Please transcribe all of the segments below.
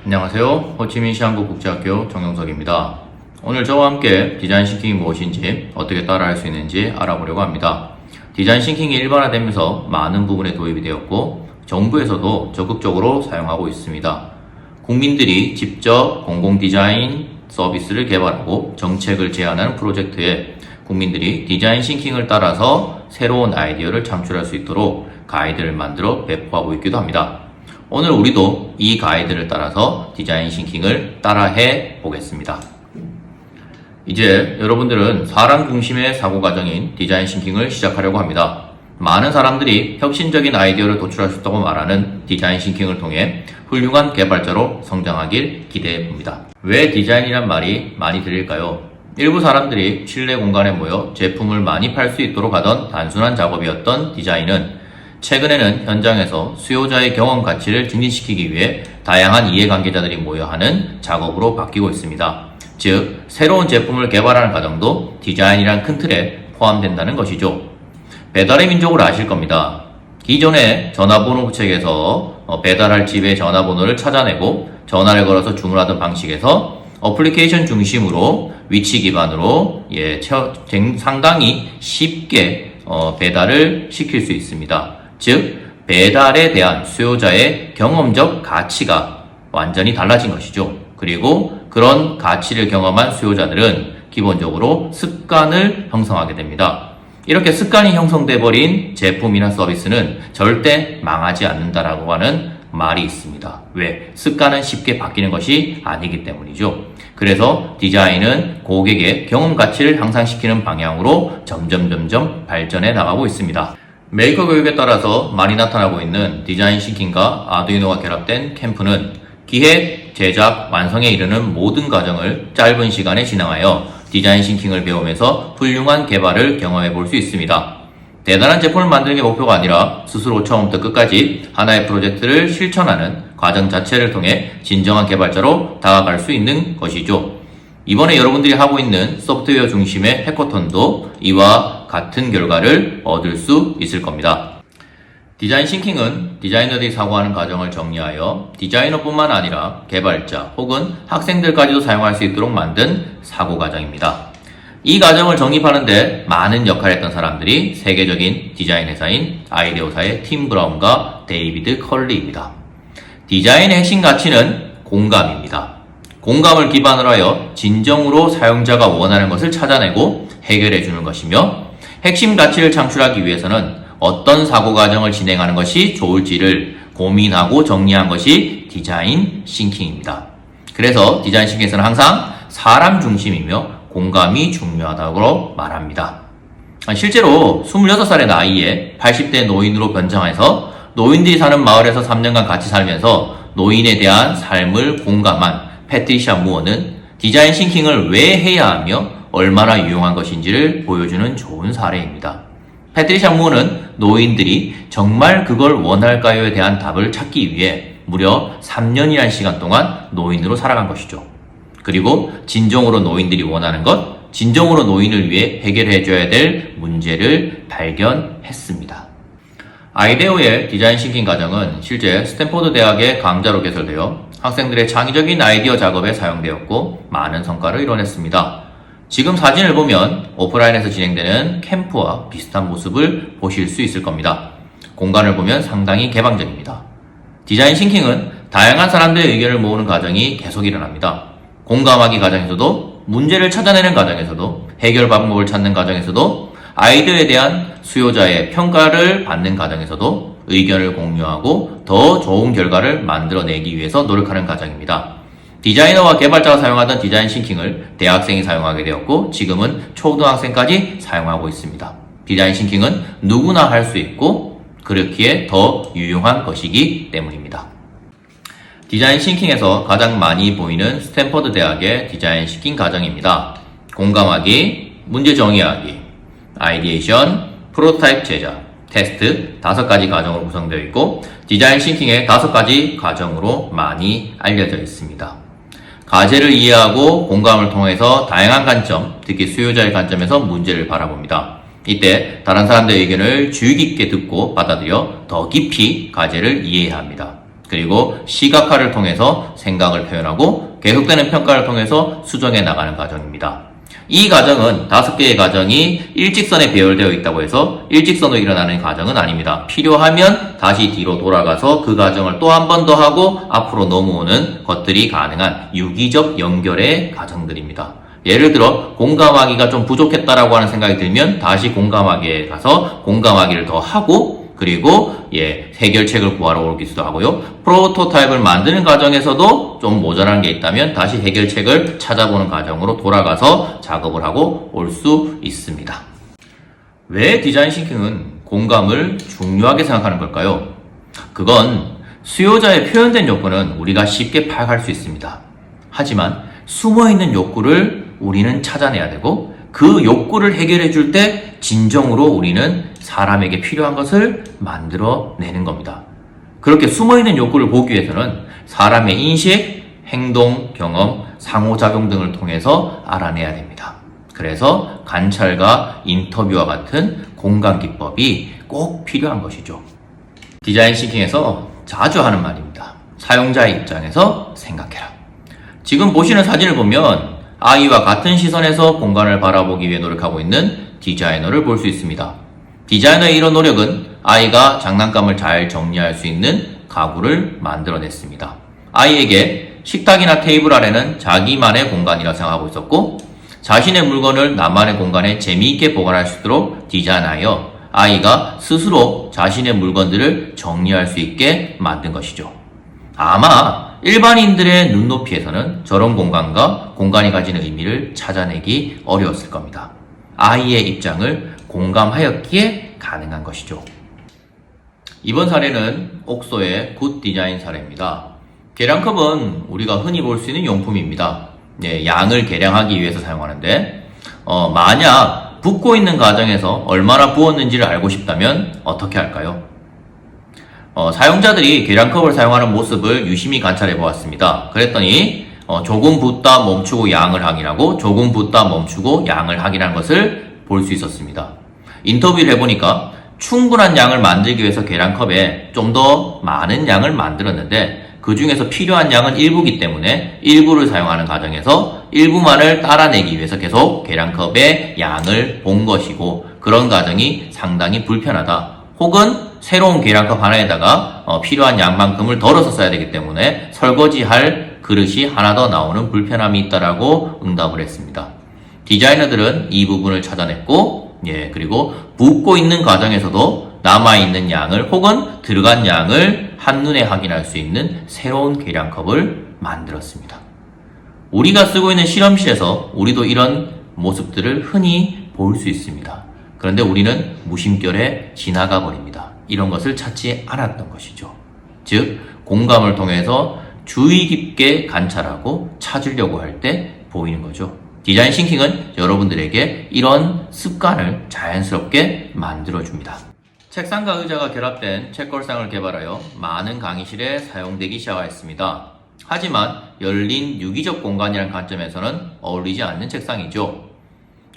안녕하세요. 호치민시 한국국제학교 정영석입니다. 오늘 저와 함께 디자인 싱킹이 무엇인지 어떻게 따라할 수 있는지 알아보려고 합니다. 디자인 싱킹이 일반화되면서 많은 부분에 도입이 되었고 정부에서도 적극적으로 사용하고 있습니다. 국민들이 직접 공공 디자인 서비스를 개발하고 정책을 제안하는 프로젝트에 국민들이 디자인 싱킹을 따라서 새로운 아이디어를 창출할 수 있도록 가이드를 만들어 배포하고 있기도 합니다. 오늘 우리도 이 가이드를 따라서 디자인 싱킹을 따라해 보겠습니다. 이제 여러분들은 사람 중심의 사고 과정인 디자인 싱킹을 시작하려고 합니다. 많은 사람들이 혁신적인 아이디어를 도출할 수 있다고 말하는 디자인 싱킹을 통해 훌륭한 개발자로 성장하길 기대해 봅니다. 왜 디자인이란 말이 많이 들릴까요? 일부 사람들이 실내 공간에 모여 제품을 많이 팔 수 있도록 하던 단순한 작업이었던 디자인은 최근에는 현장에서 수요자의 경험 가치를 증진시키기 위해 다양한 이해관계자들이 모여 하는 작업으로 바뀌고 있습니다. 즉, 새로운 제품을 개발하는 과정도 디자인이란 큰 틀에 포함된다는 것이죠. 배달의 민족을 아실 겁니다. 기존의 전화번호 부책에서 배달할 집의 전화번호를 찾아내고 전화를 걸어서 주문하던 방식에서 어플리케이션 중심으로 위치 기반으로 상당히 쉽게 배달을 시킬 수 있습니다. 즉, 배달에 대한 수요자의 경험적 가치가 완전히 달라진 것이죠. 그리고 그런 가치를 경험한 수요자들은 기본적으로 습관을 형성하게 됩니다. 이렇게 습관이 형성돼 버린 제품이나 서비스는 절대 망하지 않는다라고 하는 말이 있습니다. 왜? 습관은 쉽게 바뀌는 것이 아니기 때문이죠. 그래서 디자인은 고객의 경험 가치를 향상시키는 방향으로 점점 발전해 나가고 있습니다. 메이커 교육에 따라서 많이 나타나고 있는 디자인 싱킹과 아두이노가 결합된 캠프는 기획, 제작, 완성에 이르는 모든 과정을 짧은 시간에 진행하여 디자인 싱킹을 배우면서 훌륭한 개발을 경험해 볼 수 있습니다. 대단한 제품을 만드는 게 목표가 아니라 스스로 처음부터 끝까지 하나의 프로젝트를 실천하는 과정 자체를 통해 진정한 개발자로 다가갈 수 있는 것이죠. 이번에 여러분들이 하고 있는 소프트웨어 중심의 해커톤도 이와 같은 결과를 얻을 수 있을 겁니다. 디자인 싱킹은 디자이너들이 사고하는 과정을 정리하여 디자이너뿐만 아니라 개발자 혹은 학생들까지도 사용할 수 있도록 만든 사고 과정입니다. 이 과정을 정립하는데 많은 역할을 했던 사람들이 세계적인 디자인 회사인 아이데오사의 팀 브라운과 데이비드 컬리입니다. 디자인의 핵심 가치는 공감입니다. 공감을 기반으로 하여 진정으로 사용자가 원하는 것을 찾아내고 해결해 주는 것이며, 핵심 가치를 창출하기 위해서는 어떤 사고 과정을 진행하는 것이 좋을지를 고민하고 정리한 것이 디자인 싱킹입니다. 그래서 디자인 싱킹에서는 항상 사람 중심이며 공감이 중요하다고 말합니다. 실제로 26살의 나이에 80대 노인으로 변장해서 노인들이 사는 마을에서 3년간 같이 살면서 노인에 대한 삶을 공감한 패트리샤 무어는 디자인 싱킹을 왜 해야 하며 얼마나 유용한 것인지를 보여주는 좋은 사례입니다. 패트리샤 무어는 노인들이 정말 그걸 원할까요에 대한 답을 찾기 위해 무려 3년이라는 시간 동안 노인으로 살아간 것이죠. 그리고 진정으로 노인들이 원하는 것, 진정으로 노인을 위해 해결해줘야 될 문제를 발견했습니다. 아이데오의 디자인 싱킹 과정은 실제 스탠포드 대학의 강좌로 개설되어 학생들의 창의적인 아이디어 작업에 사용되었고 많은 성과를 이뤄냈습니다. 지금 사진을 보면 오프라인에서 진행되는 캠프와 비슷한 모습을 보실 수 있을 겁니다. 공간을 보면 상당히 개방적입니다. 디자인 싱킹은 다양한 사람들의 의견을 모으는 과정이 계속 일어납니다. 공감하기 과정에서도, 문제를 찾아내는 과정에서도, 해결 방법을 찾는 과정에서도, 아이디어에 대한 수요자의 평가를 받는 과정에서도 의견을 공유하고 더 좋은 결과를 만들어내기 위해서 노력하는 과정입니다. 디자이너와 개발자가 사용하던 디자인 싱킹을 대학생이 사용하게 되었고 지금은 초등학생까지 사용하고 있습니다. 디자인 싱킹은 누구나 할 수 있고 그렇기에 더 유용한 것이기 때문입니다. 디자인 싱킹에서 가장 많이 보이는 스탠퍼드 대학의 디자인 싱킹 과정입니다. 공감하기, 문제 정의하기, 아이디에이션, 프로토타입 제작, 테스트 5가지 과정으로 구성되어 있고 디자인 싱킹의 5가지 과정으로 많이 알려져 있습니다. 과제를 이해하고 공감을 통해서 다양한 관점, 특히 수요자의 관점에서 문제를 바라봅니다. 이때 다른 사람들의 의견을 주의 깊게 듣고 받아들여 더 깊이 과제를 이해해야 합니다. 그리고 시각화를 통해서 생각을 표현하고 계속되는 평가를 통해서 수정해 나가는 과정입니다. 이 과정은 5개의 과정이 일직선에 배열되어 있다고 해서 일직선으로 일어나는 과정은 아닙니다. 필요하면 다시 뒤로 돌아가서 그 과정을 또 한 번 더 하고 앞으로 넘어오는 것들이 가능한 유기적 연결의 과정들입니다. 예를 들어 공감하기가 좀 부족했다라고 하는 생각이 들면 다시 공감하기에 가서 공감하기를 더 하고 그리고 해결책을 구하러 오기도 하고요. 프로토타입을 만드는 과정에서도 좀 모자란 게 있다면 다시 해결책을 찾아보는 과정으로 돌아가서 작업을 하고 올 수 있습니다. 왜 디자인 싱킹은 공감을 중요하게 생각하는 걸까요? 그건 수요자의 표현된 욕구는 우리가 쉽게 파악할 수 있습니다. 하지만 숨어있는 욕구를 우리는 찾아내야 되고 그 욕구를 해결해 줄 때 진정으로 우리는 사람에게 필요한 것을 만들어내는 겁니다. 그렇게 숨어있는 욕구를 보기 위해서는 사람의 인식, 행동, 경험, 상호작용 등을 통해서 알아내야 됩니다. 그래서 관찰과 인터뷰와 같은 공감 기법이 꼭 필요한 것이죠. 디자인 싱킹에서 자주 하는 말입니다. 사용자의 입장에서 생각해라. 지금 보시는 사진을 보면 아이와 같은 시선에서 공간을 바라보기 위해 노력하고 있는 디자이너를 볼 수 있습니다. 디자이너의 이런 노력은 아이가 장난감을 잘 정리할 수 있는 가구를 만들어냈습니다. 아이에게 식탁이나 테이블 아래는 자기만의 공간이라 생각하고 있었고 자신의 물건을 나만의 공간에 재미있게 보관할 수 있도록 디자인하여 아이가 스스로 자신의 물건들을 정리할 수 있게 만든 것이죠. 아마 일반인들의 눈높이에서는 저런 공간과 공간이 가지는 의미를 찾아내기 어려웠을 겁니다. 아이의 입장을 공감하였기에 가능한 것이죠. 이번 사례는 옥소의 굿 디자인 사례입니다. 계량컵은 우리가 흔히 볼 수 있는 용품입니다. 양을 계량하기 위해서 사용하는데 만약 붓고 있는 과정에서 얼마나 부었는지를 알고 싶다면 어떻게 할까요? 사용자들이 계량컵을 사용하는 모습을 유심히 관찰해 보았습니다. 그랬더니 조금 붓다 멈추고 양을 확인하고 조금 붓다 멈추고 양을 확인한 것을 볼 수 있었습니다. 인터뷰를 해보니까 충분한 양을 만들기 위해서 계량컵에 좀 더 많은 양을 만들었는데 그 중에서 필요한 양은 일부기 때문에 일부를 사용하는 과정에서 일부만을 따라내기 위해서 계속 계량컵의 양을 본 것이고 그런 과정이 상당히 불편하다. 혹은 새로운 계량컵 하나에다가 필요한 양만큼을 덜어서 써야 되기 때문에 설거지할 그릇이 하나 더 나오는 불편함이 있다라고 응답을 했습니다. 디자이너들은 이 부분을 찾아냈고 그리고 붓고 있는 과정에서도 남아있는 양을 혹은 들어간 양을 한눈에 확인할 수 있는 새로운 계량컵을 만들었습니다. 우리가 쓰고 있는 실험실에서 우리도 이런 모습들을 흔히 볼 수 있습니다. 그런데 우리는 무심결에 지나가 버립니다. 이런 것을 찾지 않았던 것이죠. 즉, 공감을 통해서 주의 깊게 관찰하고 찾으려고 할 때 보이는 거죠. 디자인 싱킹은 여러분들에게 이런 습관을 자연스럽게 만들어줍니다. 책상과 의자가 결합된 책걸상을 개발하여 많은 강의실에 사용되기 시작하였습니다. 하지만 열린 유기적 공간이라는 관점에서는 어울리지 않는 책상이죠.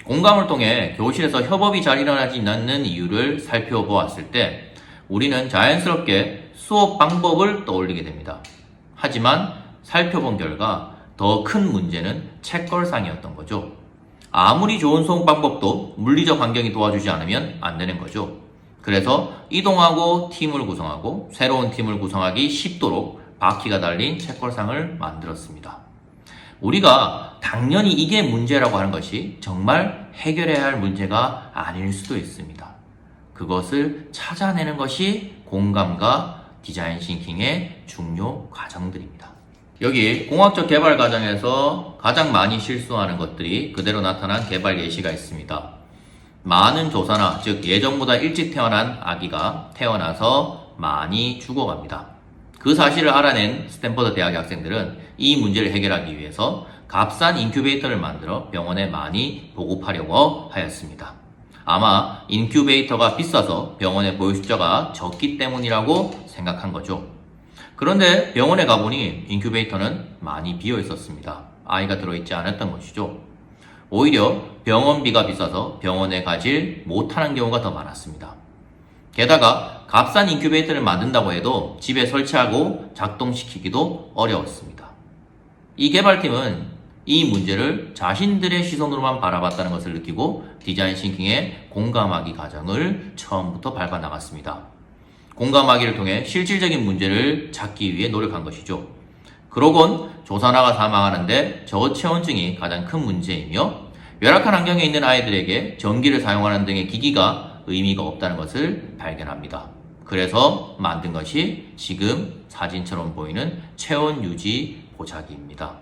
공감을 통해 교실에서 협업이 잘 일어나지 않는 이유를 살펴보았을 때 우리는 자연스럽게 수업 방법을 떠올리게 됩니다. 하지만 살펴본 결과 더 큰 문제는 책걸상이었던 거죠. 아무리 좋은 수업 방법도 물리적 환경이 도와주지 않으면 안 되는 거죠. 그래서 이동하고 팀을 구성하고 새로운 팀을 구성하기 쉽도록 바퀴가 달린 책걸상을 만들었습니다. 우리가 당연히 이게 문제라고 하는 것이 정말 해결해야 할 문제가 아닐 수도 있습니다. 그것을 찾아내는 것이 공감과 디자인 싱킹의 중요 과정들입니다. 여기 공학적 개발 과정에서 가장 많이 실수하는 것들이 그대로 나타난 개발 예시가 있습니다. 많은 조사나 즉 예정보다 일찍 태어난 아기가 태어나서 많이 죽어갑니다. 그 사실을 알아낸 스탠퍼드 대학의 학생들은 이 문제를 해결하기 위해서 값싼 인큐베이터를 만들어 병원에 많이 보급하려고 하였습니다. 아마 인큐베이터가 비싸서 병원에 보유 숫자가 적기 때문이라고 생각한 거죠. 그런데 병원에 가보니 인큐베이터는 많이 비어 있었습니다. 아이가 들어있지 않았던 것이죠. 오히려 병원비가 비싸서 병원에 가질 못하는 경우가 더 많았습니다. 게다가 값싼 인큐베이터를 만든다고 해도 집에 설치하고 작동시키기도 어려웠습니다. 이 개발팀은 이 문제를 자신들의 시선으로만 바라봤다는 것을 느끼고 디자인 싱킹의 공감하기 과정을 처음부터 밟아 나갔습니다. 공감하기를 통해 실질적인 문제를 찾기 위해 노력한 것이죠. 그러곤 조산아가 사망하는데 저체온증이 가장 큰 문제이며 열악한 환경에 있는 아이들에게 전기를 사용하는 등의 기기가 의미가 없다는 것을 발견합니다. 그래서 만든 것이 지금 사진처럼 보이는 체온 유지 보자기입니다.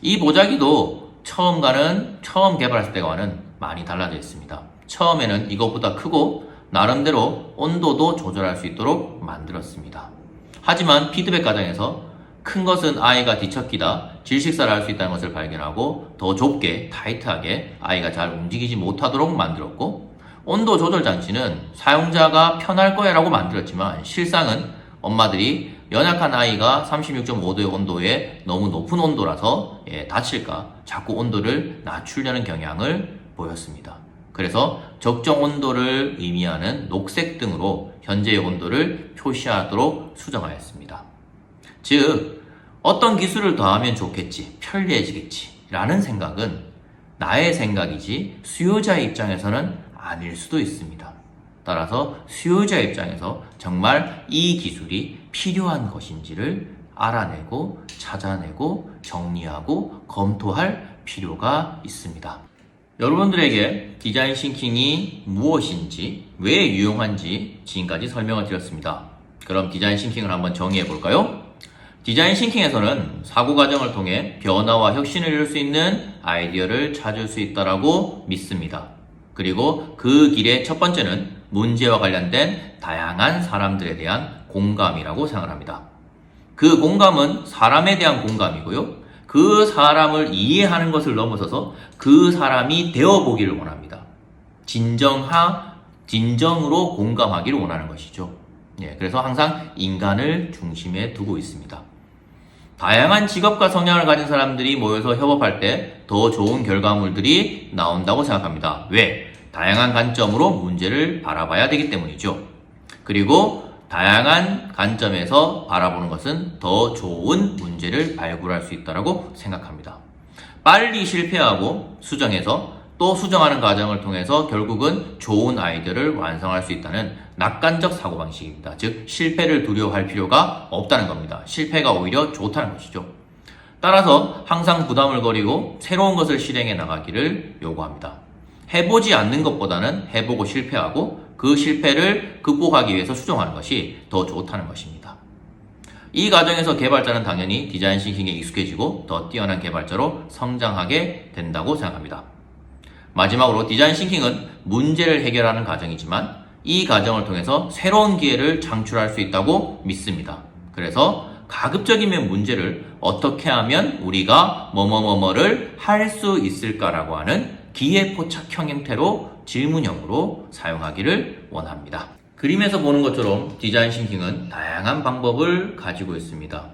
이 보자기도 처음 개발했을 때와는 많이 달라져 있습니다. 처음에는 이것보다 크고 나름대로 온도도 조절할 수 있도록 만들었습니다. 하지만 피드백 과정에서 큰 것은 아이가 뒤척이다 질식사를 할 수 있다는 것을 발견하고 더 좁게 타이트하게 아이가 잘 움직이지 못하도록 만들었고, 온도 조절 장치는 사용자가 편할 거야 라고 만들었지만 실상은 엄마들이 연약한 아이가 36.5도의 온도에 너무 높은 온도라서 다칠까 자꾸 온도를 낮추려는 경향을 보였습니다. 그래서 적정 온도를 의미하는 녹색 등으로 현재의 온도를 표시하도록 수정하였습니다. 즉, 어떤 기술을 더하면 좋겠지, 편리해지겠지 라는 생각은 나의 생각이지 수요자의 입장에서는 아닐 수도 있습니다. 따라서 수요자의 입장에서 정말 이 기술이 필요한 것인지를 알아내고 찾아내고 정리하고 검토할 필요가 있습니다. 여러분들에게 디자인 싱킹이 무엇인지, 왜 유용한지 지금까지 설명을 드렸습니다. 그럼 디자인 싱킹을 한번 정의해 볼까요? 디자인 싱킹에서는 사고 과정을 통해 변화와 혁신을 이룰 수 있는 아이디어를 찾을 수 있다고 믿습니다. 그리고 그 길의 첫 번째는 문제와 관련된 다양한 사람들에 대한 공감이라고 생각합니다. 그 공감은 사람에 대한 공감이고요. 그 사람을 이해하는 것을 넘어서서 그 사람이 되어보기를 원합니다. 진정으로 공감하기를 원하는 것이죠. 그래서 항상 인간을 중심에 두고 있습니다. 다양한 직업과 성향을 가진 사람들이 모여서 협업할 때 더 좋은 결과물들이 나온다고 생각합니다. 왜? 다양한 관점으로 문제를 바라봐야 되기 때문이죠. 그리고 다양한 관점에서 바라보는 것은 더 좋은 문제를 발굴할 수 있다고 생각합니다. 빨리 실패하고 수정해서 또 수정하는 과정을 통해서 결국은 좋은 아이디어를 완성할 수 있다는 낙관적 사고방식입니다. 즉, 실패를 두려워할 필요가 없다는 겁니다. 실패가 오히려 좋다는 것이죠. 따라서 항상 부담을 거리고 새로운 것을 실행해 나가기를 요구합니다. 해보지 않는 것보다는 해보고 실패하고 그 실패를 극복하기 위해서 수정하는 것이 더 좋다는 것입니다. 이 과정에서 개발자는 당연히 디자인 싱킹에 익숙해지고 더 뛰어난 개발자로 성장하게 된다고 생각합니다. 마지막으로 디자인 싱킹은 문제를 해결하는 과정이지만 이 과정을 통해서 새로운 기회를 창출할 수 있다고 믿습니다. 그래서 가급적이면 문제를 어떻게 하면 우리가 뭐뭐뭐뭐를 할 수 있을까라고 하는 기회포착형 형태로 질문형으로 사용하기를 원합니다. 그림에서 보는 것처럼 디자인 싱킹은 다양한 방법을 가지고 있습니다.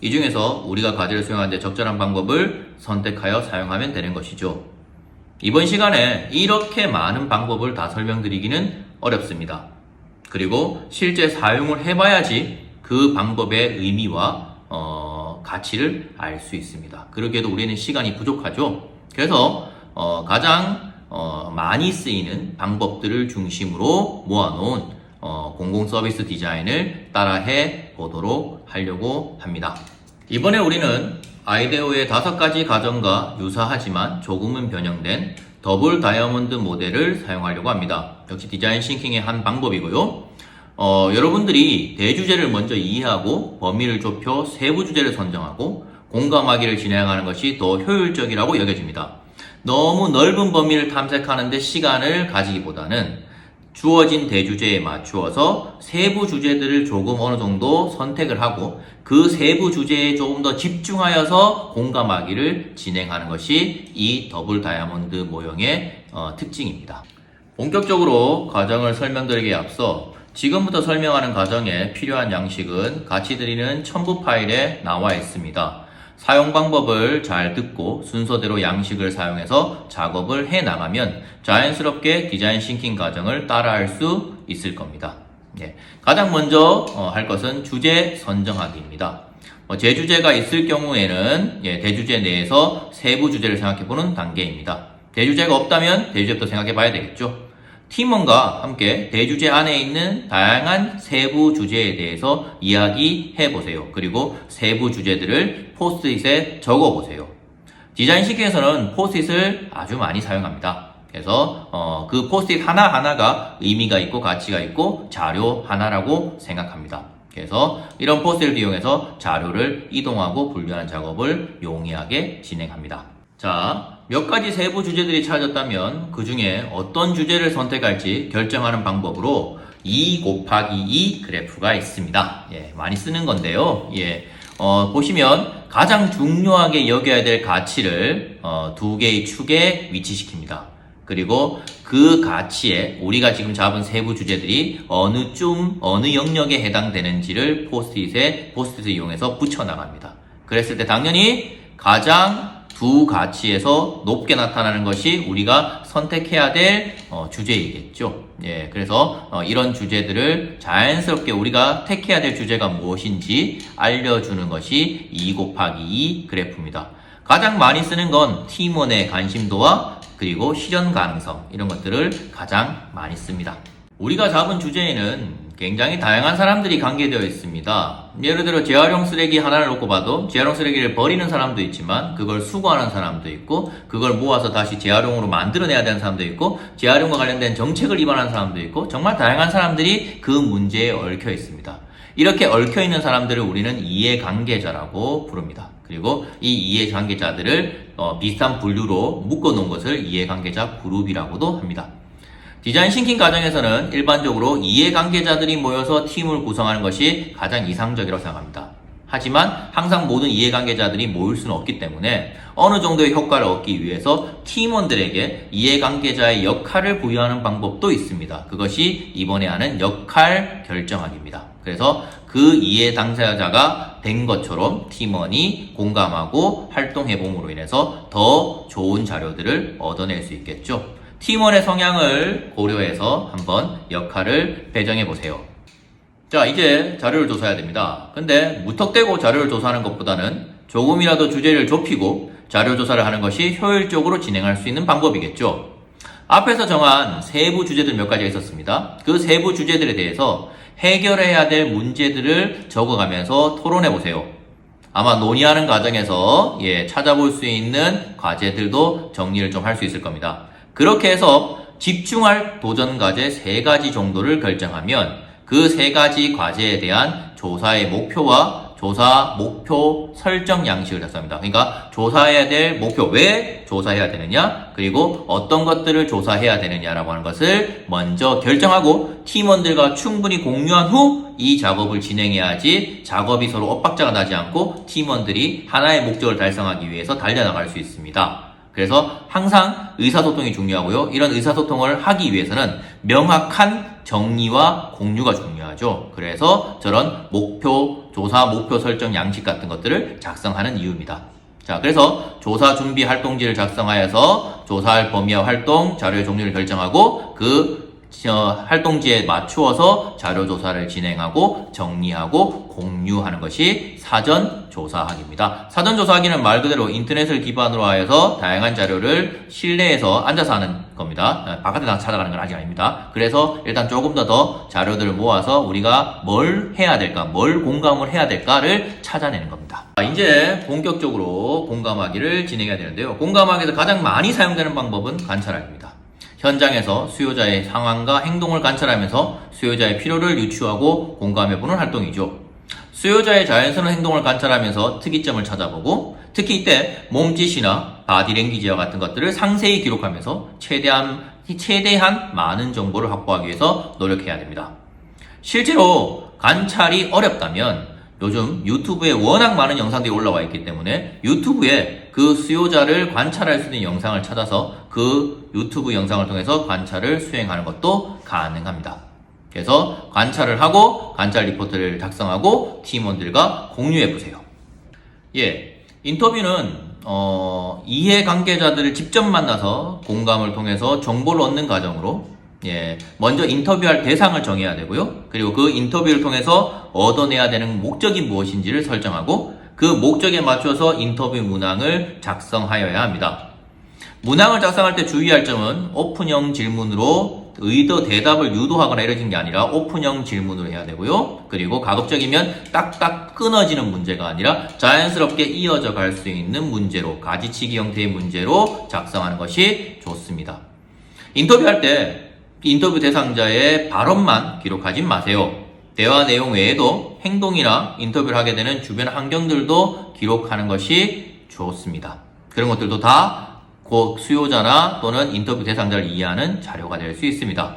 이 중에서 우리가 과제를 수행하는 데 적절한 방법을 선택하여 사용하면 되는 것이죠. 이번 시간에 이렇게 많은 방법을 다 설명드리기는 어렵습니다. 그리고 실제 사용을 해봐야지 그 방법의 의미와 가치를 알 수 있습니다. 그러기에도 우리는 시간이 부족하죠. 그래서 가장 많이 쓰이는 방법들을 중심으로 모아놓은 공공서비스 디자인을 따라해 보도록 하려고 합니다. 이번에 우리는 아이데오의 5가지 과정과 유사하지만 조금은 변형된 더블 다이아몬드 모델을 사용하려고 합니다. 역시 디자인 싱킹의 한 방법이고요. 여러분들이 대주제를 먼저 이해하고 범위를 좁혀 세부 주제를 선정하고 공감하기를 진행하는 것이 더 효율적이라고 여겨집니다. 너무 넓은 범위를 탐색하는데 시간을 가지기보다는 주어진 대주제에 맞추어서 세부 주제들을 조금 어느 정도 선택을 하고 그 세부 주제에 조금 더 집중하여서 공감하기를 진행하는 것이 이 더블 다이아몬드 모형의 특징입니다. 본격적으로 과정을 설명드리기에 앞서 지금부터 설명하는 과정에 필요한 양식은 같이 드리는 첨부 파일에 나와 있습니다. 사용 방법을 잘 듣고 순서대로 양식을 사용해서 작업을 해 나가면 자연스럽게 디자인 싱킹 과정을 따라할 수 있을 겁니다. 가장 먼저 할 것은 주제 선정하기입니다. 제주제가 있을 경우에는 대주제 내에서 세부 주제를 생각해보는 단계입니다. 대주제가 없다면 대주제부터 생각해봐야 되겠죠. 팀원과 함께 대주제 안에 있는 다양한 세부 주제에 대해서 이야기해보세요. 그리고 세부 주제들을 포스트잇에 적어보세요. 디자인 시기에서는 포스트잇을 아주 많이 사용합니다. 그래서 그 포스트잇 하나하나가 의미가 있고 가치가 있고 자료 하나라고 생각합니다. 그래서 이런 포스트잇을 이용해서 자료를 이동하고 분류하는 작업을 용이하게 진행합니다. 자, 몇 가지 세부 주제들이 찾아졌다면 그 중에 어떤 주제를 선택할지 결정하는 방법으로 2 곱하기 2 그래프가 있습니다. 많이 쓰는 건데요. 보시면 가장 중요하게 여겨야 될 가치를 두 개의 축에 위치시킵니다. 그리고 그 가치에 우리가 지금 잡은 세부 주제들이 어느 영역에 해당되는지를 포스트잇을 이용해서 붙여나갑니다. 그랬을 때 당연히 가장 두 가치에서 높게 나타나는 것이 우리가 선택해야 될 주제이겠죠. 그래서 이런 주제들을 자연스럽게 우리가 택해야 될 주제가 무엇인지 알려주는 것이 2 곱하기 2 그래프입니다. 가장 많이 쓰는 건 팀원의 관심도와 그리고 실현 가능성 이런 것들을 가장 많이 씁니다. 우리가 잡은 주제에는 굉장히 다양한 사람들이 관계되어 있습니다. 예를 들어 재활용 쓰레기 하나를 놓고 봐도 재활용 쓰레기를 버리는 사람도 있지만 그걸 수거하는 사람도 있고 그걸 모아서 다시 재활용으로 만들어내야 되는 사람도 있고 재활용과 관련된 정책을 위반하는 사람도 있고 정말 다양한 사람들이 그 문제에 얽혀 있습니다. 이렇게 얽혀 있는 사람들을 우리는 이해관계자라고 부릅니다. 그리고 이 이해관계자들을 비슷한 분류로 묶어놓은 것을 이해관계자 그룹이라고도 합니다. 디자인 싱킹 과정에서는 일반적으로 이해관계자들이 모여서 팀을 구성하는 것이 가장 이상적이라고 생각합니다. 하지만 항상 모든 이해관계자들이 모일 수는 없기 때문에 어느 정도의 효과를 얻기 위해서 팀원들에게 이해관계자의 역할을 부여하는 방법도 있습니다. 그것이 이번에 하는 역할 결정하기입니다. 그래서 그 이해 당사자가 된 것처럼 팀원이 공감하고 활동해봄으로 인해서 더 좋은 자료들을 얻어낼 수 있겠죠. 팀원의 성향을 고려해서 한번 역할을 배정해 보세요. 자, 이제 자료를 조사해야 됩니다. 근데 무턱대고 자료를 조사하는 것보다는 조금이라도 주제를 좁히고 자료 조사를 하는 것이 효율적으로 진행할 수 있는 방법이겠죠. 앞에서 정한 세부 주제들 몇 가지가 있었습니다. 그 세부 주제들에 대해서 해결해야 될 문제들을 적어가면서 토론해 보세요. 아마 논의하는 과정에서 찾아볼 수 있는 과제들도 정리를 좀 할 수 있을 겁니다. 그렇게 해서 집중할 도전 과제 3가지 정도를 결정하면 그 3가지 과제에 대한 조사의 목표와 조사 목표 설정 양식을 작성합니다. 그러니까 조사해야 될 목표, 왜 조사해야 되느냐, 그리고 어떤 것들을 조사해야 되느냐라고 하는 것을 먼저 결정하고 팀원들과 충분히 공유한 후 이 작업을 진행해야지 작업이 서로 엇박자가 나지 않고 팀원들이 하나의 목적을 달성하기 위해서 달려나갈 수 있습니다. 그래서 항상 의사소통이 중요하고요. 이런 의사소통을 하기 위해서는 명확한 정리와 공유가 중요하죠. 그래서 저런 조사 목표 설정 양식 같은 것들을 작성하는 이유입니다. 자, 그래서 조사 준비 활동지를 작성하여서 조사할 범위와 활동, 자료의 종류를 결정하고 그 활동지에 맞추어서 자료 조사를 진행하고 정리하고 공유하는 것이 사전 조사하기입니다. 사전 조사하기는 말 그대로 인터넷을 기반으로 하여서 다양한 자료를 실내에서 앉아서 하는 겁니다. 바깥에 나가서 찾아가는 건 아직 아닙니다. 그래서 일단 조금 더 자료들을 모아서 우리가 뭘 해야 될까, 뭘 공감을 해야 될까를 찾아내는 겁니다. 이제 본격적으로 공감하기를 진행해야 되는데요. 공감하기에서 가장 많이 사용되는 방법은 관찰하기입니다. 현장에서 수요자의 상황과 행동을 관찰하면서 수요자의 필요를 유추하고 공감해보는 활동이죠. 수요자의 자연스러운 행동을 관찰하면서 특이점을 찾아보고 특히 이때 몸짓이나 바디랭귀지와 같은 것들을 상세히 기록하면서 최대한 많은 정보를 확보하기 위해서 노력해야 됩니다. 실제로 관찰이 어렵다면 요즘 유튜브에 워낙 많은 영상들이 올라와 있기 때문에 유튜브에 그 수요자를 관찰할 수 있는 영상을 찾아서 그 유튜브 영상을 통해서 관찰을 수행하는 것도 가능합니다. 그래서 관찰을 하고 관찰 리포트를 작성하고 팀원들과 공유해 보세요. 인터뷰는 이해관계자들을 직접 만나서 공감을 통해서 정보를 얻는 과정으로 예, 먼저 인터뷰할 대상을 정해야 되고요. 그리고 그 인터뷰를 통해서 얻어내야 되는 목적이 무엇인지를 설정하고 그 목적에 맞춰서 인터뷰 문항을 작성하여야 합니다. 문항을 작성할 때 주의할 점은 오픈형 질문으로 의도 대답을 유도하거나 이러진 게 아니라 오픈형 질문으로 해야 되고요. 그리고 가급적이면 딱딱 끊어지는 문제가 아니라 자연스럽게 이어져 갈 수 있는 문제로, 가지치기 형태의 문제로 작성하는 것이 좋습니다. 인터뷰할 때 인터뷰 대상자의 발언만 기록하지 마세요. 대화 내용 외에도 행동이나 인터뷰를 하게 되는 주변 환경들도 기록하는 것이 좋습니다. 그런 것들도 다 그 수요자나 또는 인터뷰 대상자를 이해하는 자료가 될 수 있습니다.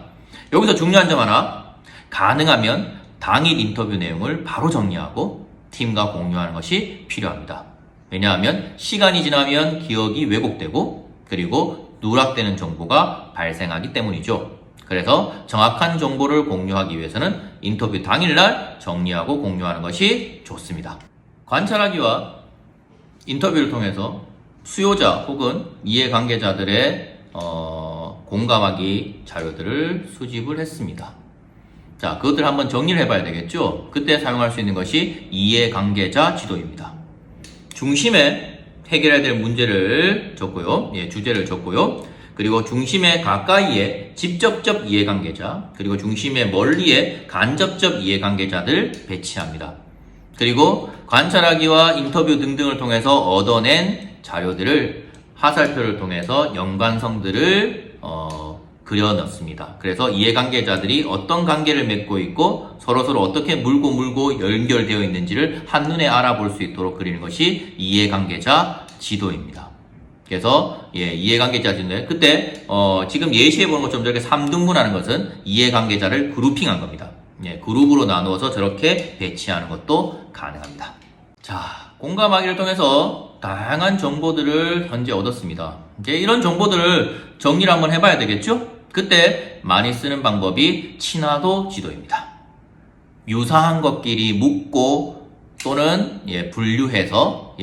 여기서 중요한 점 하나, 가능하면 당일 인터뷰 내용을 바로 정리하고 팀과 공유하는 것이 필요합니다. 왜냐하면 시간이 지나면 기억이 왜곡되고 그리고 누락되는 정보가 발생하기 때문이죠. 그래서 정확한 정보를 공유하기 위해서는 인터뷰 당일날 정리하고 공유하는 것이 좋습니다. 관찰하기와 인터뷰를 통해서 수요자 혹은 이해관계자들의 공감하기 자료들을 수집을 했습니다. 자, 그것들 한번 정리를 해봐야 되겠죠? 그때 사용할 수 있는 것이 이해관계자 지도입니다. 중심에 해결해야 될 문제를 적고요. 예, 주제를 적고요. 그리고 중심에 가까이에 직접적 이해관계자, 그리고 중심에 멀리에 간접적 이해관계자들 배치합니다. 그리고 관찰하기와 인터뷰 등등을 통해서 얻어낸 자료들을 화살표를 통해서 연관성들을 그려 넣습니다. 그래서 이해관계자들이 어떤 관계를 맺고 있고 서로서로 어떻게 물고 연결되어 있는지를 한눈에 알아볼 수 있도록 그리는 것이 이해관계자 지도입니다. 그래서 이해관계자 지도인데 그때 지금 예시해 보는 것처럼 저렇게 3등분하는 것은 이해관계자를 그룹핑한 겁니다. 그룹으로 나누어서 저렇게 배치하는 것도 가능합니다. 자, 공감하기를 통해서 다양한 정보들을 현재 얻었습니다. 이제 이런 정보들을 정리를 한번 해봐야 되겠죠? 그때 많이 쓰는 방법이 친화도 지도입니다. 유사한 것끼리 묶고 또는 분류해서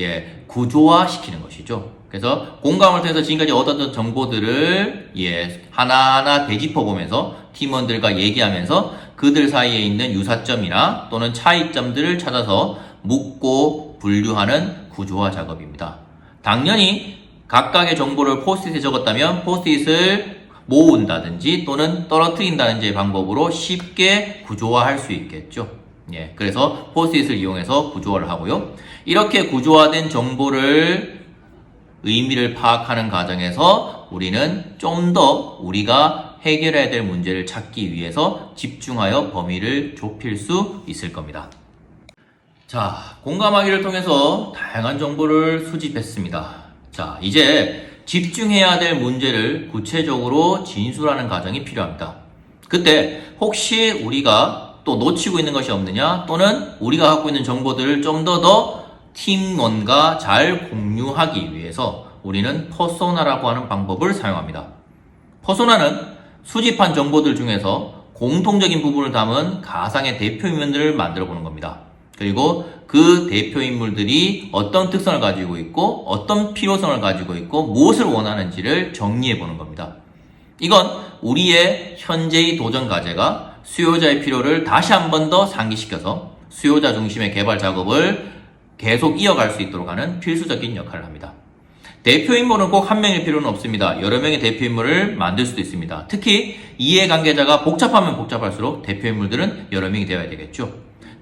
구조화시키는 것이죠. 그래서 공감을 통해서 지금까지 얻었던 정보들을 하나하나 되짚어보면서 팀원들과 얘기하면서 그들 사이에 있는 유사점이나 또는 차이점들을 찾아서 묶고 분류하는 구조화 작업입니다. 당연히 각각의 정보를 포스트잇에 적었다면 포스트잇을 모은다든지 또는 떨어뜨린다든지 방법으로 쉽게 구조화할 수 있겠죠. 그래서 포스트잇을 이용해서 구조화를 하고요. 이렇게 구조화된 정보를 의미를 파악하는 과정에서 우리는 좀 더 우리가 해결해야 될 문제를 찾기 위해서 집중하여 범위를 좁힐 수 있을 겁니다. 자, 공감하기를 통해서 다양한 정보를 수집했습니다. 자, 이제 집중해야 될 문제를 구체적으로 진술하는 과정이 필요합니다. 그때 혹시 우리가 또 놓치고 있는 것이 없느냐 또는 우리가 갖고 있는 정보들을 좀 더 팀원과 잘 공유하기 위해서 우리는 퍼소나라고 하는 방법을 사용합니다. 퍼소나는 수집한 정보들 중에서 공통적인 부분을 담은 가상의 대표인물들을 만들어 보는 겁니다. 그리고 그 대표인물들이 어떤 특성을 가지고 있고 어떤 필요성을 가지고 있고 무엇을 원하는지를 정리해 보는 겁니다. 이건 우리의 현재의 도전 과제가 수요자의 필요를 다시 한 번 더 상기시켜서 수요자 중심의 개발 작업을 계속 이어갈 수 있도록 하는 필수적인 역할을 합니다. 대표인물은 꼭 한 명일 필요는 없습니다. 여러 명의 대표인물을 만들 수도 있습니다. 특히 이해관계자가 복잡하면 복잡할수록 대표인물들은 여러 명이 되어야 되겠죠.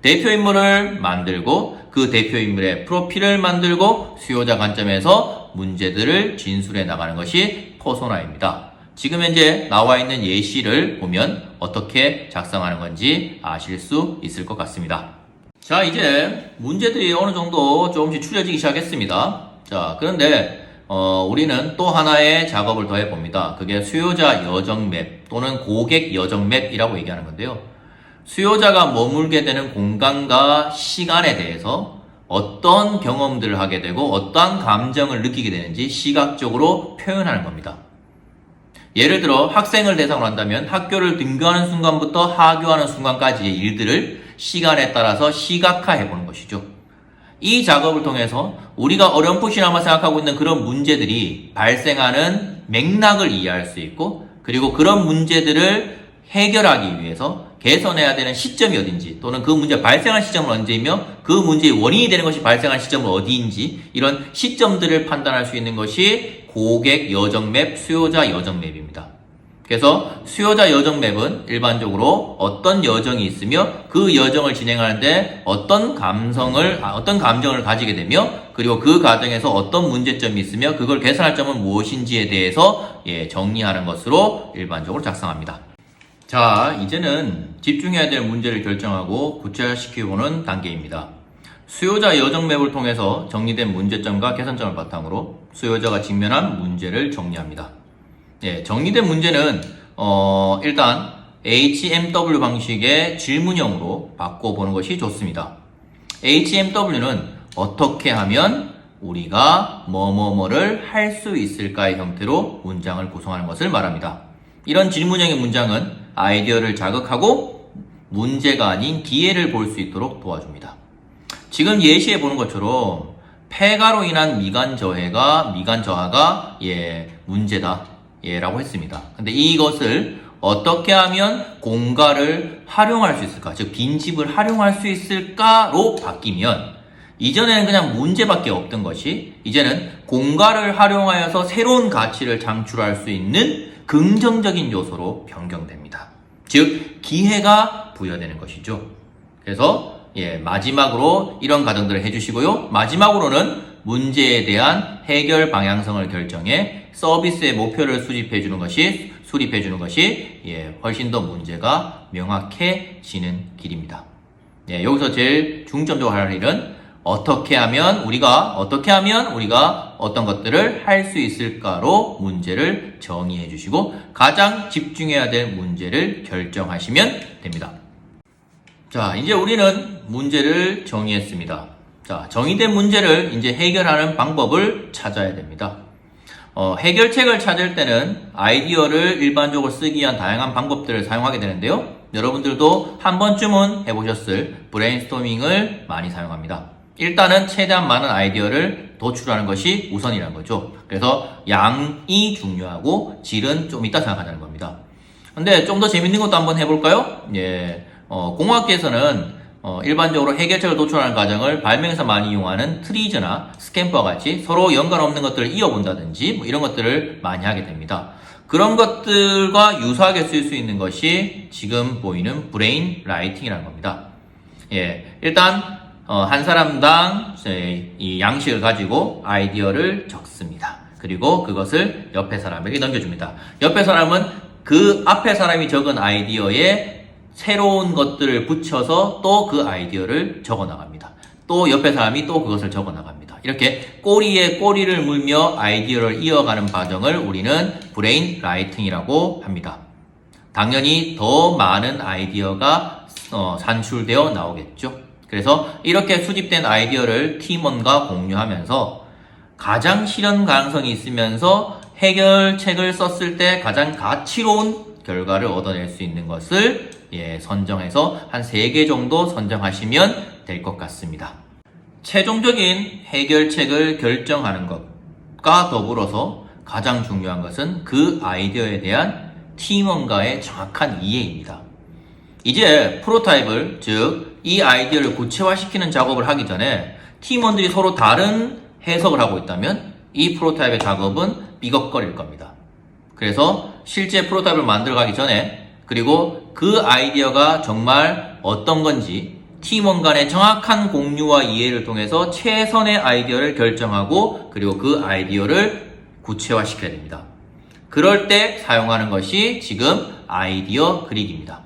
대표인물을 만들고 그 대표인물의 프로필을 만들고 수요자 관점에서 문제들을 진술해 나가는 것이 퍼소나입니다. 지금 현재 나와 있는 예시를 보면 어떻게 작성하는 건지 아실 수 있을 것 같습니다. 자, 이제 문제들이 어느 정도 조금씩 추려지기 시작했습니다. 자, 그런데 우리는 또 하나의 작업을 더 해봅니다. 그게 수요자 여정 맵 또는 고객 여정 맵이라고 얘기하는 건데요. 수요자가 머물게 되는 공간과 시간에 대해서 어떤 경험들을 하게 되고 어떠한 감정을 느끼게 되는지 시각적으로 표현하는 겁니다. 예를 들어 학생을 대상으로 한다면 학교를 등교하는 순간부터 하교하는 순간까지의 일들을 시간에 따라서 시각화해 보는 것이죠. 이 작업을 통해서 우리가 어렴풋이나마 생각하고 있는 그런 문제들이 발생하는 맥락을 이해할 수 있고 그리고 그런 문제들을 해결하기 위해서 개선해야 되는 시점이 어딘지, 또는 그 문제가 발생한 시점은 언제이며 그 문제의 원인이 되는 것이 발생한 시점은 어디인지, 이런 시점들을 판단할 수 있는 것이 고객 여정 맵, 수요자 여정 맵입니다. 그래서 수요자 여정 맵은 일반적으로 어떤 여정이 있으며 그 여정을 진행하는데 어떤 감정을 가지게 되며, 그리고 그 과정에서 어떤 문제점이 있으며 그걸 개선할 점은 무엇인지에 대해서 정리하는 것으로 일반적으로 작성합니다. 자, 이제는 집중해야 될 문제를 결정하고 구체화시켜보는 단계입니다. 수요자 여정 맵을 통해서 정리된 문제점과 개선점을 바탕으로 수요자가 직면한 문제를 정리합니다. 정리된 문제는 일단 HMW 방식의 질문형으로 바꿔보는 것이 좋습니다. HMW는 어떻게 하면 우리가 뭐뭐뭐를 할 수 있을까의 형태로 문장을 구성하는 것을 말합니다. 이런 질문형의 문장은 아이디어를 자극하고 문제가 아닌 기회를 볼 수 있도록 도와줍니다. 지금 예시해 보는 것처럼 폐가로 인한 미간 저하가 문제다 라고 했습니다. 근데 이것을 어떻게 하면 공가를 활용할 수 있을까, 즉 빈집을 활용할 수 있을까로 바뀌면, 이전에는 그냥 문제밖에 없던 것이 이제는 공가를 활용하여서 새로운 가치를 창출할 수 있는 긍정적인 요소로 변경됩니다. 즉 기회가 부여되는 것이죠. 그래서 마지막으로 이런 가정들을 해주시고요. 마지막으로는 문제에 대한 해결 방향성을 결정해 서비스의 목표를 수립해주는 것이 훨씬 더 문제가 명확해지는 길입니다. 여기서 제일 중점적으로 할 일은 어떻게 하면 우리가 어떤 것들을 할 수 있을까로 문제를 정의해 주시고 가장 집중해야 될 문제를 결정하시면 됩니다. 자, 이제 우리는 문제를 정의했습니다. 자, 정의된 문제를 이제 해결하는 방법을 찾아야 됩니다. 해결책을 찾을 때는 아이디어를 일반적으로 쓰기 위한 다양한 방법들을 사용하게 되는데요. 여러분들도 한 번쯤은 해보셨을 브레인스토밍을 많이 사용합니다. 일단은 최대한 많은 아이디어를 도출하는 것이 우선이라는 거죠. 그래서 양이 중요하고 질은 좀 이따 생각하자는 겁니다. 근데 좀 더 재밌는 것도 한번 해볼까요? 공학계에서는 일반적으로 해결책을 도출하는 과정을 발명에서 많이 이용하는 트리즈나 스탬프와 같이 서로 연관 없는 것들을 이어본다든지 이런 것들을 많이 하게 됩니다. 그런 것들과 유사하게 쓸 수 있는 것이 지금 보이는 브레인 라이팅이라는 겁니다. 일단 한 사람당 이 양식을 가지고 아이디어를 적습니다. 그리고 그것을 옆에 사람에게 넘겨줍니다. 옆에 사람은 그 앞에 사람이 적은 아이디어에 새로운 것들을 붙여서 또 그 아이디어를 적어 나갑니다. 또 옆에 사람이 또 그것을 적어 나갑니다. 이렇게 꼬리에 꼬리를 물며 아이디어를 이어가는 과정을 우리는 브레인 라이팅이라고 합니다. 당연히 더 많은 아이디어가 산출되어 나오겠죠. 그래서 이렇게 수집된 아이디어를 팀원과 공유하면서 가장 실현 가능성이 있으면서 해결책을 썼을 때 가장 가치로운 결과를 얻어낼 수 있는 것을 선정해서 한 3개 정도 선정하시면 될 것 같습니다. 최종적인 해결책을 결정하는 것과 더불어서 가장 중요한 것은 그 아이디어에 대한 팀원과의 정확한 이해입니다. 이제 프로타입을, 즉 이 아이디어를 구체화시키는 작업을 하기 전에 팀원들이 서로 다른 해석을 하고 있다면 이 프로타입의 작업은 삐걱거릴 겁니다. 그래서 실제 프로타입을 만들어가기 전에, 그리고 그 아이디어가 정말 어떤 건지 팀원 간의 정확한 공유와 이해를 통해서 최선의 아이디어를 결정하고 그리고 그 아이디어를 구체화시켜야 됩니다. 그럴 때 사용하는 것이 지금 아이디어 그리기입니다.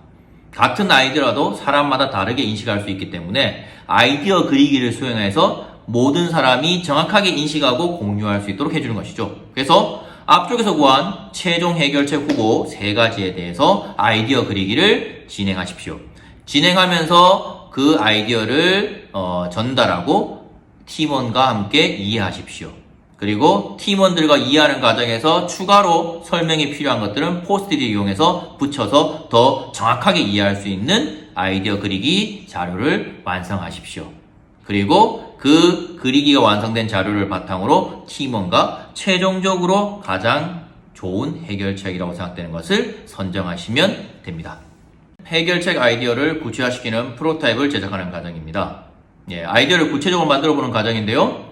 같은 아이디어라도 사람마다 다르게 인식할 수 있기 때문에 아이디어 그리기를 수행해서 모든 사람이 정확하게 인식하고 공유할 수 있도록 해주는 것이죠. 그래서 앞쪽에서 구한 최종 해결책 후보 3가지에 대해서 아이디어 그리기를 진행하십시오. 진행하면서 그 아이디어를 전달하고 팀원과 함께 이해하십시오. 그리고 팀원들과 이해하는 과정에서 추가로 설명이 필요한 것들은 포스트잇을 이용해서 붙여서 더 정확하게 이해할 수 있는 아이디어 그리기 자료를 완성하십시오. 그리고 그 그리기가 완성된 자료를 바탕으로 팀원과 최종적으로 가장 좋은 해결책이라고 생각되는 것을 선정하시면 됩니다. 해결책 아이디어를 구체화시키는 프로타입을 제작하는 과정입니다. 아이디어를 구체적으로 만들어보는 과정인데요.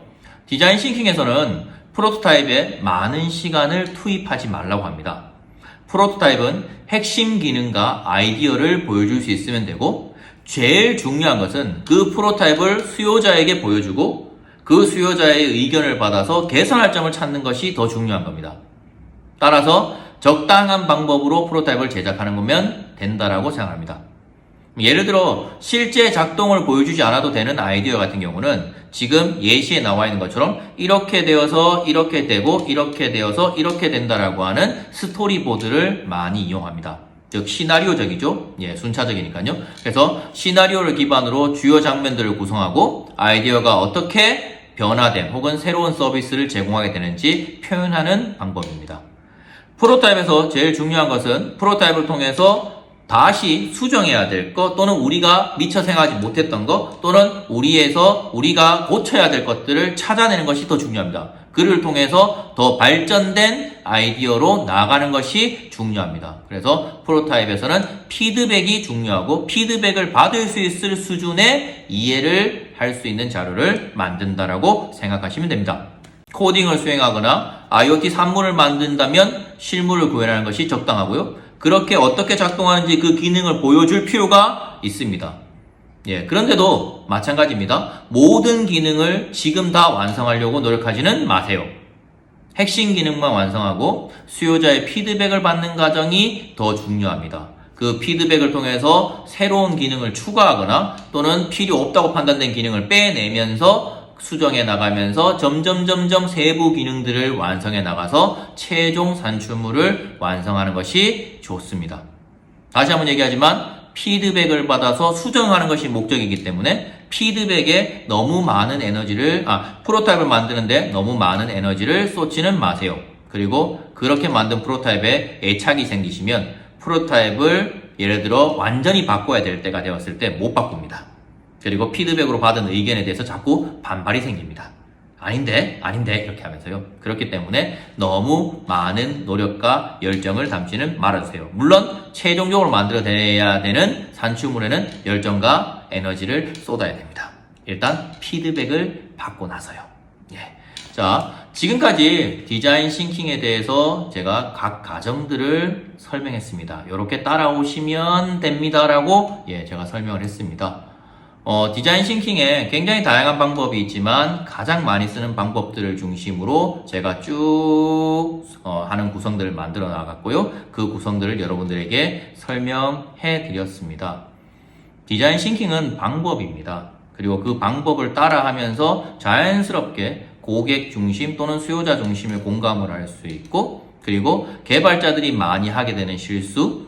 디자인 싱킹에서는 프로토타입에 많은 시간을 투입하지 말라고 합니다. 프로토타입은 핵심 기능과 아이디어를 보여줄 수 있으면 되고, 제일 중요한 것은 그 프로토타입을 수요자에게 보여주고 그 수요자의 의견을 받아서 개선할 점을 찾는 것이 더 중요한 겁니다. 따라서 적당한 방법으로 프로토타입을 제작하는 거면 된다라고 생각합니다. 예를 들어 실제 작동을 보여주지 않아도 되는 아이디어 같은 경우는 지금 예시에 나와 있는 것처럼 이렇게 되어서 이렇게 되고 이렇게 되어서 이렇게 된다라고 하는 스토리보드를 많이 이용합니다. 즉 시나리오적이죠. 순차적이니까요. 그래서 시나리오를 기반으로 주요 장면들을 구성하고 아이디어가 어떻게 변화된 혹은 새로운 서비스를 제공하게 되는지 표현하는 방법입니다. 프로토타입에서 제일 중요한 것은 프로토타입을 통해서 다시 수정해야 될 것, 또는 우리가 미처 생각하지 못했던 것, 또는 우리가 고쳐야 될 것들을 찾아내는 것이 더 중요합니다. 그를 통해서 더 발전된 아이디어로 나아가는 것이 중요합니다. 그래서 프로토타입에서는 피드백이 중요하고, 피드백을 받을 수 있을 수준의 이해를 할 수 있는 자료를 만든다라고 생각하시면 됩니다. 코딩을 수행하거나 IoT 산물을 만든다면 실물을 구현하는 것이 적당하고요. 그렇게 어떻게 작동하는지 그 기능을 보여줄 필요가 있습니다. 그런데도 마찬가지입니다. 모든 기능을 지금 다 완성하려고 노력하지는 마세요. 핵심 기능만 완성하고 수요자의 피드백을 받는 과정이 더 중요합니다. 그 피드백을 통해서 새로운 기능을 추가하거나 또는 필요 없다고 판단된 기능을 빼내면서 수정해 나가면서 점점 세부 기능들을 완성해 나가서 최종 산출물을 완성하는 것이 좋습니다. 다시 한번 얘기하지만 피드백을 받아서 수정하는 것이 목적이기 때문에 피드백에 너무 많은 프로토타입을 만드는데 너무 많은 에너지를 쏟지는 마세요. 그리고 그렇게 만든 프로토타입에 애착이 생기시면 프로토타입을 예를 들어 완전히 바꿔야 될 때가 되었을 때 못 바꿉니다. 그리고 피드백으로 받은 의견에 대해서 자꾸 반발이 생깁니다. 아닌데 이렇게 하면서요. 그렇기 때문에 너무 많은 노력과 열정을 담지는 말아주세요. 물론 최종적으로 만들어내야 되는 산출물에는 열정과 에너지를 쏟아야 됩니다. 일단 피드백을 받고 나서요. 자, 지금까지 디자인 싱킹에 대해서 제가 각 과정들을 설명했습니다. 이렇게 따라오시면 됩니다라고 제가 설명을 했습니다. 디자인 싱킹에 굉장히 다양한 방법이 있지만 가장 많이 쓰는 방법들을 중심으로 제가 쭉 하는 구성들을 만들어 나갔고요. 그 구성들을 여러분들에게 설명해 드렸습니다. 디자인 싱킹은 방법입니다. 그리고 그 방법을 따라 하면서 자연스럽게 고객 중심 또는 수요자 중심의 공감을 할 수 있고, 그리고 개발자들이 많이 하게 되는 실수,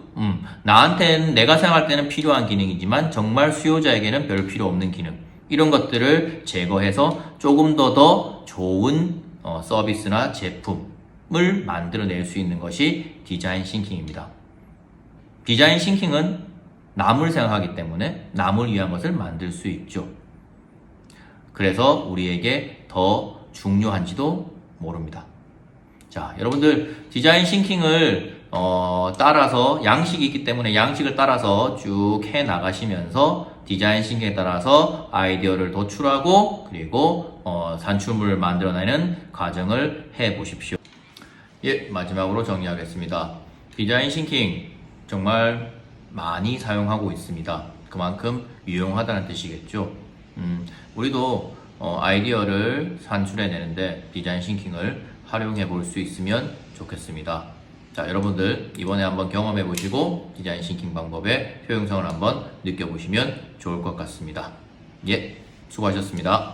나한테는 내가 생각할 때는 필요한 기능이지만 정말 수요자에게는 별 필요 없는 기능, 이런 것들을 제거해서 조금 더 좋은 서비스나 제품을 만들어낼 수 있는 것이 디자인 싱킹입니다. 디자인 싱킹은 남을 생각하기 때문에 남을 위한 것을 만들 수 있죠. 그래서 우리에게 더 중요한지도 모릅니다. 자, 여러분들 디자인 싱킹을 따라서 양식이 있기 때문에 양식을 따라서 쭉 해 나가시면서 디자인 싱킹에 따라서 아이디어를 도출하고 그리고 산출물을 만들어내는 과정을 해 보십시오. 마지막으로 정리하겠습니다. 디자인 싱킹 정말 많이 사용하고 있습니다. 그만큼 유용하다는 뜻이겠죠. 우리도 아이디어를 산출해내는데 디자인 싱킹을 활용해 볼 수 있으면 좋겠습니다. 자, 여러분들 이번에 한번 경험해 보시고 디자인 싱킹 방법의 효용성을 한번 느껴보시면 좋을 것 같습니다. 수고하셨습니다.